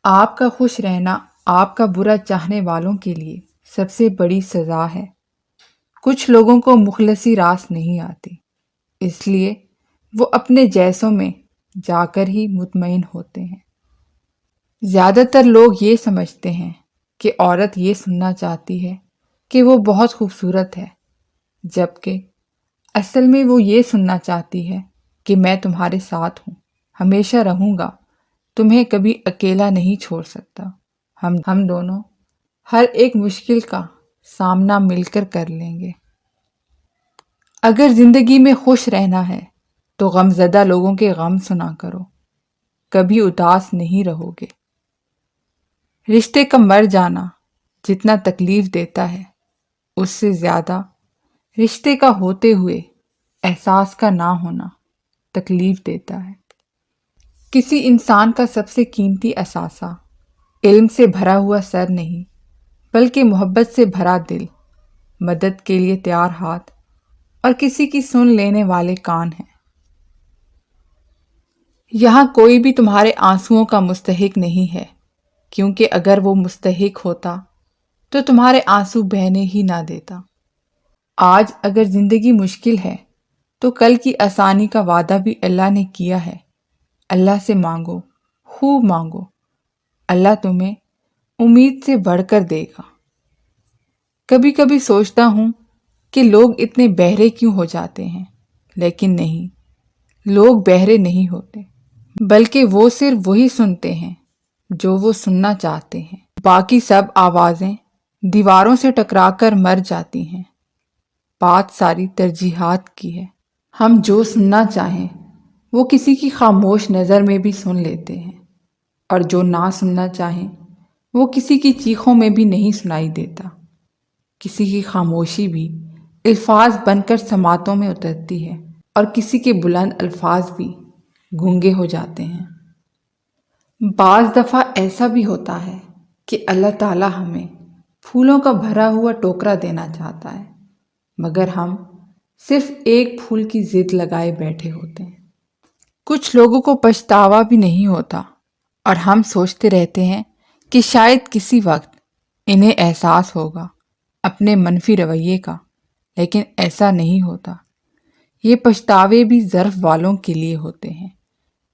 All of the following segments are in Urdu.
آپ کا خوش رہنا آپ کا برا چاہنے والوں کے لیے سب سے بڑی سزا ہے۔ کچھ لوگوں کو مخلصی راس نہیں آتی، اس لیے وہ اپنے جیسوں میں جا کر ہی مطمئن ہوتے ہیں۔ زیادہ تر لوگ یہ سمجھتے ہیں کہ عورت یہ سننا چاہتی ہے کہ وہ بہت خوبصورت ہے، جبکہ اصل میں وہ یہ سننا چاہتی ہے کہ میں تمہارے ساتھ ہوں، ہمیشہ رہوں گا، تمہیں کبھی اکیلا نہیں چھوڑ سکتا۔ ہم دونوں ہر ایک مشکل کا سامنا مل کر لیں گے۔ اگر زندگی میں خوش رہنا ہے تو غم زدہ لوگوں کے غم سنا کرو، کبھی اداس نہیں رہو گے۔ رشتے کا مر جانا جتنا تکلیف دیتا ہے، اس سے زیادہ رشتے کا ہوتے ہوئے احساس کا نہ ہونا تکلیف دیتا ہے۔ کسی انسان کا سب سے قیمتی اثاثہ علم سے بھرا ہوا سر نہیں، بلکہ محبت سے بھرا دل، مدد کے لیے تیار ہاتھ اور کسی کی سن لینے والے کان ہیں۔ یہاں کوئی بھی تمہارے آنسوؤں کا مستحق نہیں ہے، کیونکہ اگر وہ مستحق ہوتا تو تمہارے آنسو بہنے ہی نہ دیتا۔ آج اگر زندگی مشکل ہے تو کل کی آسانی کا وعدہ بھی اللہ نے کیا ہے۔ اللہ سے مانگو، خوب مانگو، اللہ تمہیں امید سے بڑھ کر دے گا۔ کبھی کبھی سوچتا ہوں کہ لوگ اتنے بہرے کیوں ہو جاتے ہیں، لیکن نہیں، لوگ بہرے نہیں ہوتے، بلکہ وہ صرف وہی سنتے ہیں جو وہ سننا چاہتے ہیں۔ باقی سب آوازیں دیواروں سے ٹکرا کر مر جاتی ہیں۔ بات ساری ترجیحات کی ہے۔ ہم جو سننا چاہیں وہ کسی کی خاموش نظر میں بھی سن لیتے ہیں، اور جو نہ سننا چاہیں وہ کسی کی چیخوں میں بھی نہیں سنائی دیتا۔ کسی کی خاموشی بھی الفاظ بن کر سماعتوں میں اترتی ہے، اور کسی کے بلند الفاظ بھی گونگے ہو جاتے ہیں۔ بعض دفعہ ایسا بھی ہوتا ہے کہ اللہ تعالیٰ ہمیں پھولوں کا بھرا ہوا ٹوکرا دینا چاہتا ہے، مگر ہم صرف ایک پھول کی ضد لگائے بیٹھے ہوتے ہیں۔ کچھ لوگوں کو پچھتاوا بھی نہیں ہوتا، اور ہم سوچتے رہتے ہیں کہ شاید کسی وقت انہیں احساس ہوگا اپنے منفی رویے کا، لیکن ایسا نہیں ہوتا۔ یہ پچھتاوے بھی ظرف والوں کے لیے ہوتے ہیں۔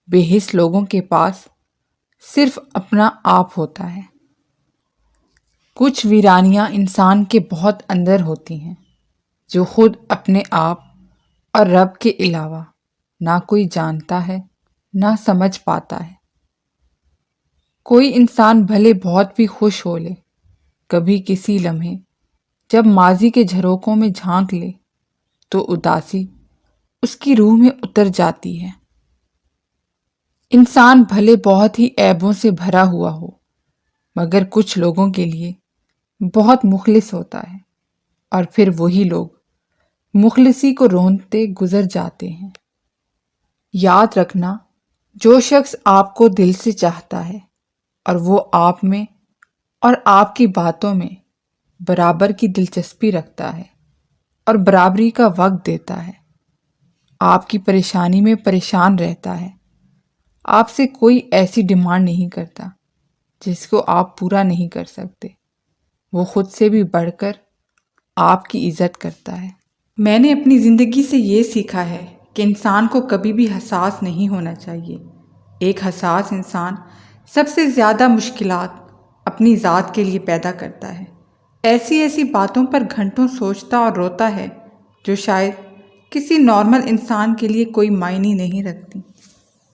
بے حس لوگوں کے پاس صرف اپنا آپ ہوتا ہے۔ کچھ ویرانیاں انسان کے بہت اندر ہوتی ہیں، جو خود اپنے آپ اور رب کے علاوہ نہ کوئی جانتا ہے نہ سمجھ پاتا ہے۔ کوئی انسان بھلے بہت بھی خوش ہو لے، کبھی کسی لمحے جب ماضی کے جھروکوں میں جھانک لے تو اداسی اس کی روح میں اتر جاتی ہے۔ انسان بھلے بہت ہی عیبوں سے بھرا ہوا ہو، مگر کچھ لوگوں کے لیے بہت مخلص ہوتا ہے، اور پھر وہی لوگ مخلصی کو روندتے گزر جاتے ہیں۔ یاد رکھنا، جو شخص آپ کو دل سے چاہتا ہے اور وہ آپ میں اور آپ کی باتوں میں برابر کی دلچسپی رکھتا ہے اور برابری کا وقت دیتا ہے، آپ کی پریشانی میں پریشان رہتا ہے، آپ سے کوئی ایسی ڈیمانڈ نہیں کرتا جس کو آپ پورا نہیں کر سکتے، وہ خود سے بھی بڑھ کر آپ کی عزت کرتا ہے۔ میں نے اپنی زندگی سے یہ سیکھا ہے کہ انسان کو کبھی بھی حساس نہیں ہونا چاہیے۔ ایک حساس انسان سب سے زیادہ مشکلات اپنی ذات کے لیے پیدا کرتا ہے۔ ایسی باتوں پر گھنٹوں سوچتا اور روتا ہے جو شاید کسی نارمل انسان کے لیے کوئی معنی نہیں رکھتی۔